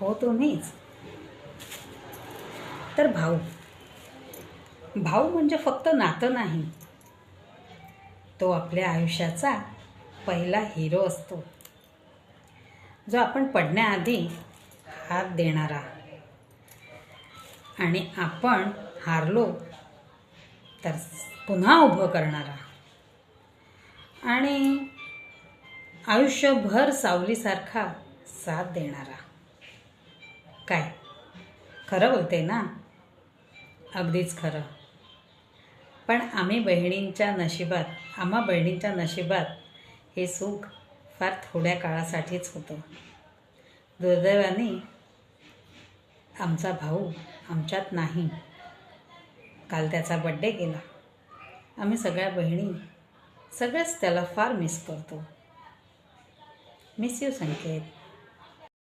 हो तुम्हीच. तर भाऊ भाऊ म्हणजे फक्त नातं नाही, तो आपल्या आयुष्याचा पहिला हिरो असतो, जो आपण पडण्याआधी हात देणारा आणि आपण हारलो तर पुन्हा उभं करणारा आणि आयुष्यभर सावलीसारखा साथ देणारा. काय खरं बोलते ना? अगदीच खरं. पण आम्हा बहिणींच्या नशिबात हे सुख फार थोड्या काळासाठीच होतं. दुर्दैवाने आमचा भाऊ आमच्यात नाही. काल त्याचा बड्डे गेला. आम्ही सगळ्या बहिणी सगळेच त्याला फार मिस करतो. Miss you Sanket.